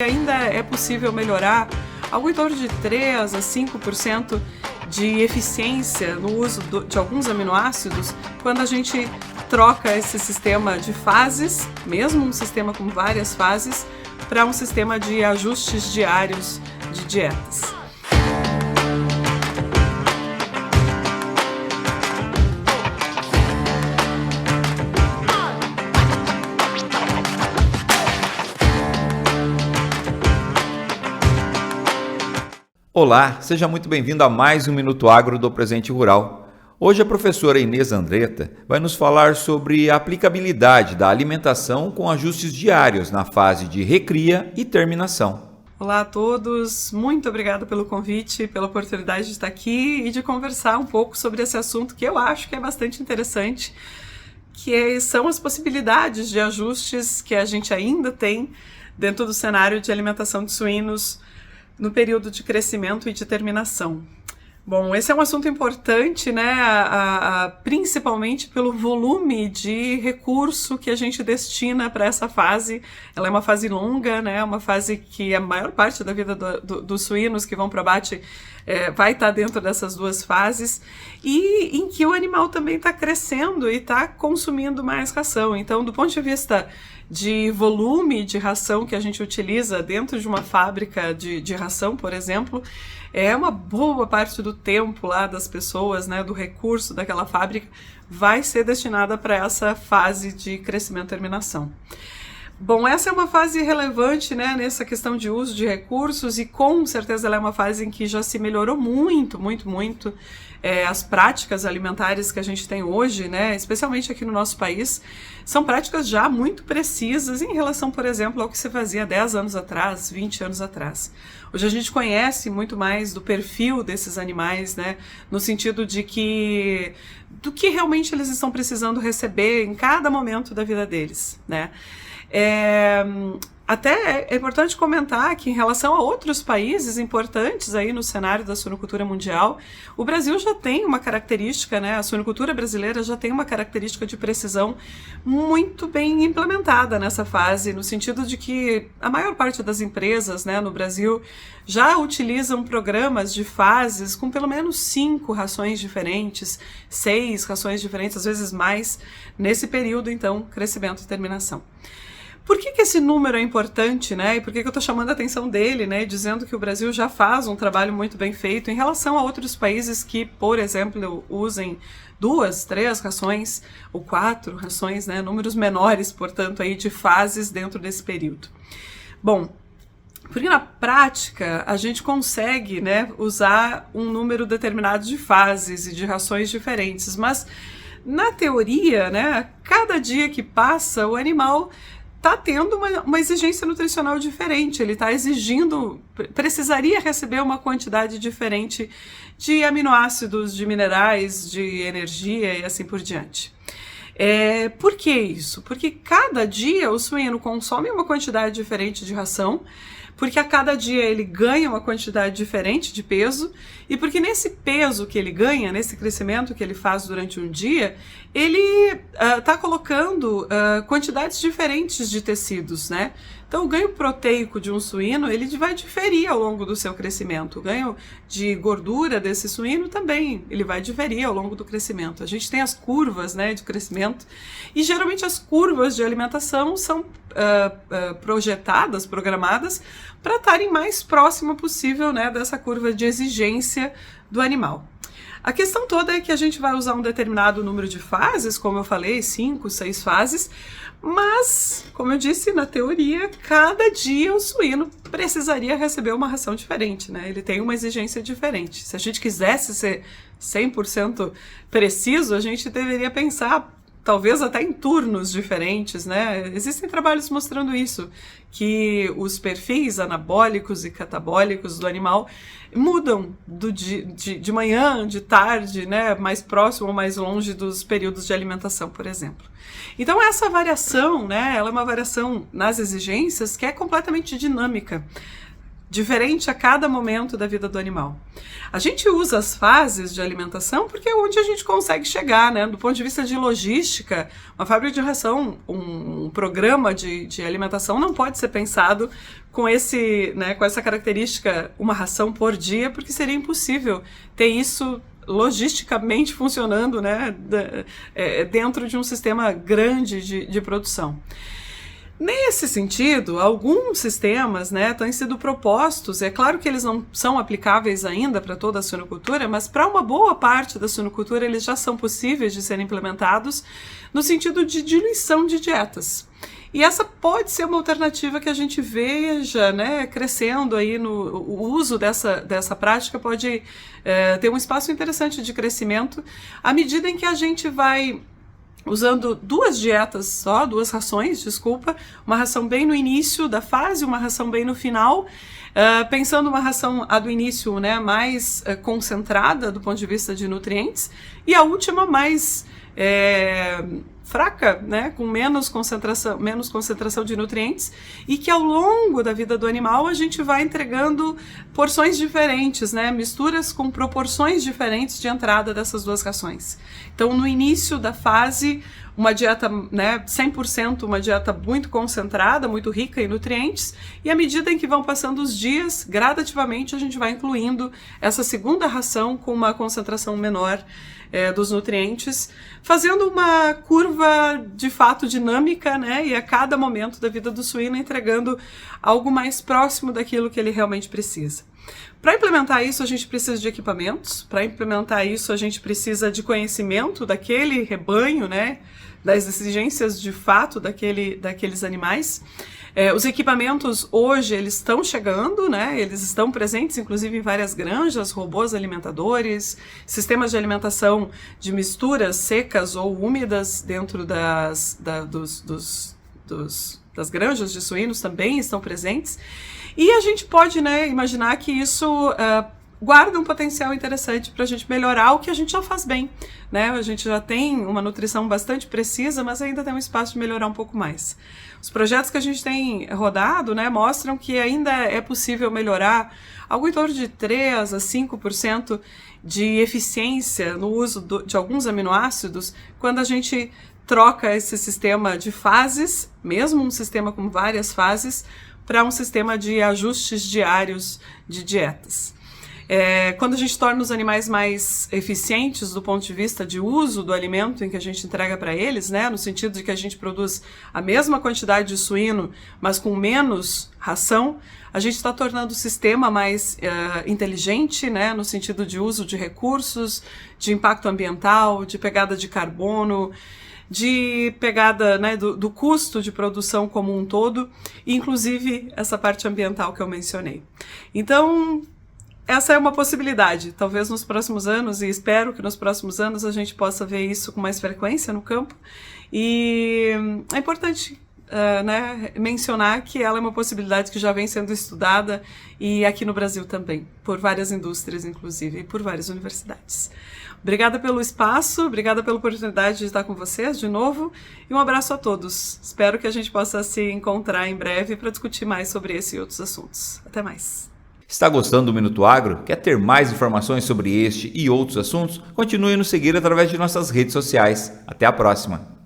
Ainda é possível melhorar algo em torno de 3 a 5% de eficiência no uso de alguns aminoácidos quando a gente troca esse sistema de fases, mesmo um sistema com várias fases, para um sistema de ajustes diários de dietas. Olá, seja muito bem-vindo a mais um Minuto Agro do Presente Rural. Hoje a professora Inês Andretta vai nos falar sobre a aplicabilidade da alimentação com ajustes diários na fase de recria e terminação. Olá a todos, muito obrigada pelo convite, pela oportunidade de estar aqui e de conversar um pouco sobre esse assunto que eu acho que é bastante interessante, que são as possibilidades de ajustes que a gente ainda tem dentro do cenário de alimentação de suínos no período de crescimento e de terminação. Bom, esse é um assunto importante, né? Principalmente pelo volume de recurso que a gente destina para essa fase. Ela é uma fase longa, né? Uma fase que a maior parte da vida dos suínos que vão para abate vai estar dentro dessas duas fases e em que o animal também está crescendo e está consumindo mais ração. Então, do ponto de vista de volume de ração que a gente utiliza dentro de uma fábrica de ração, por exemplo, uma boa parte do tempo lá das pessoas, né, do recurso daquela fábrica, vai ser destinada para essa fase de crescimento e terminação. Bom, essa é uma fase relevante, né, nessa questão de uso de recursos e com certeza ela é uma fase em que já se melhorou muito as práticas alimentares que a gente tem hoje, né, especialmente aqui no nosso país, são práticas já muito precisas em relação, por exemplo, ao que se fazia 10 anos atrás, 20 anos atrás. Hoje a gente conhece muito mais do perfil desses animais, né, no sentido de do que realmente eles estão precisando receber em cada momento da vida deles, né. Até é importante comentar que em relação a outros países importantes aí no cenário da suinocultura mundial, o Brasil já tem uma característica, né, a suinocultura brasileira já tem uma característica de precisão muito bem implementada nessa fase, no sentido de que a maior parte das empresas, né, no Brasil já utilizam programas de fases com pelo menos 5 rações diferentes, 6 rações diferentes, às vezes mais, nesse período, então, crescimento e terminação. Por que esse número é importante, né? E por que eu estou chamando a atenção dele, né? Dizendo que o Brasil já faz um trabalho muito bem feito em relação a outros países que, por exemplo, usem 2, 3 rações ou 4 rações, né? Números menores, portanto, aí de fases dentro desse período. Bom, porque na prática a gente consegue, né, usar um número determinado de fases e de rações diferentes, mas na teoria, né, cada dia que passa o animal está tendo uma exigência nutricional diferente, ele está precisaria receber uma quantidade diferente de aminoácidos, de minerais, de energia e assim por diante. Por que isso? Porque cada dia o suíno consome uma quantidade diferente de ração, porque a cada dia ele ganha uma quantidade diferente de peso e porque nesse peso que ele ganha, nesse crescimento que ele faz durante um dia, ele está colocando quantidades diferentes de tecidos, né? Então o ganho proteico de um suíno, ele vai diferir ao longo do seu crescimento. O ganho de gordura desse suíno também, ele vai diferir ao longo do crescimento. A gente tem as curvas, né, de crescimento e geralmente as curvas de alimentação são programadas para estarem mais próxima possível, né, dessa curva de exigência do animal. A questão toda é que a gente vai usar um determinado número de fases, como eu falei, 5, 6 fases, mas, como eu disse, na teoria, cada dia o suíno precisaria receber uma ração diferente, né? Ele tem uma exigência diferente. Se a gente quisesse ser 100% preciso, a gente deveria pensar talvez até em turnos diferentes, né? Existem trabalhos mostrando isso, que os perfis anabólicos e catabólicos do animal mudam de manhã, de tarde, né? Mais próximo ou mais longe dos períodos de alimentação, por exemplo. Então essa variação, né? Ela é uma variação nas exigências que é completamente dinâmica. diferente a cada momento da vida do animal. A gente usa as fases de alimentação porque é onde a gente consegue chegar, né? Do ponto de vista de logística, uma fábrica de ração, um programa de alimentação não pode ser pensado com essa característica, uma ração por dia, porque seria impossível ter isso logisticamente funcionando, né, dentro de um sistema grande de produção. Nesse sentido, alguns sistemas, né, têm sido propostos, é claro que eles não são aplicáveis ainda para toda a suinocultura, mas para uma boa parte da suinocultura eles já são possíveis de serem implementados no sentido de diluição de dietas. E essa pode ser uma alternativa que a gente veja, né, crescendo aí o uso dessa prática pode ter um espaço interessante de crescimento à medida em que a gente vai usando duas rações, uma ração bem no início da fase, uma ração bem no final, pensando uma ração do início, né, mais concentrada do ponto de vista de nutrientes, e a última mais fraca, né, com menos concentração de nutrientes, e que ao longo da vida do animal a gente vai entregando porções diferentes, né, misturas com proporções diferentes de entrada dessas duas rações. Então, no início da fase, uma dieta, né, 100%, uma dieta muito concentrada, muito rica em nutrientes, e à medida em que vão passando os dias, gradativamente a gente vai incluindo essa segunda ração com uma concentração menor dos nutrientes, fazendo uma curva de fato dinâmica, né, e a cada momento da vida do suíno entregando algo mais próximo daquilo que ele realmente precisa. Para implementar isso, a gente precisa de equipamentos, para implementar isso, a gente precisa de conhecimento daquele rebanho, né, das exigências de fato daqueles animais. Os equipamentos hoje eles estão chegando, né? Eles estão presentes inclusive em várias granjas, robôs alimentadores, sistemas de alimentação de misturas secas ou úmidas dentro das granjas de suínos também estão presentes. E a gente pode, né, imaginar que isso guarda um potencial interessante para a gente melhorar o que a gente já faz bem, né? A gente já tem uma nutrição bastante precisa, mas ainda tem um espaço de melhorar um pouco mais. Os projetos que a gente tem rodado, né, mostram que ainda é possível melhorar algo em torno de 3 a 5% de eficiência no uso de alguns aminoácidos quando a gente troca esse sistema de fases, mesmo um sistema com várias fases, para um sistema de ajustes diários de dietas. Quando a gente torna os animais mais eficientes do ponto de vista de uso do alimento em que a gente entrega para eles, né, no sentido de que a gente produz a mesma quantidade de suíno, mas com menos ração, a gente está tornando o sistema mais inteligente, né, no sentido de uso de recursos, de impacto ambiental, de pegada de carbono, de pegada, né, do custo de produção como um todo, inclusive essa parte ambiental que eu mencionei. Então, essa é uma possibilidade, talvez nos próximos anos, e espero que nos próximos anos a gente possa ver isso com mais frequência no campo. E é importante né, mencionar que ela é uma possibilidade que já vem sendo estudada, e aqui no Brasil também, por várias indústrias, inclusive, e por várias universidades. Obrigada pelo espaço, obrigada pela oportunidade de estar com vocês de novo, e um abraço a todos. Espero que a gente possa se encontrar em breve para discutir mais sobre esse e outros assuntos. Até mais. Está gostando do Minuto Agro? Quer ter mais informações sobre este e outros assuntos? Continue a nos seguir através de nossas redes sociais. Até a próxima!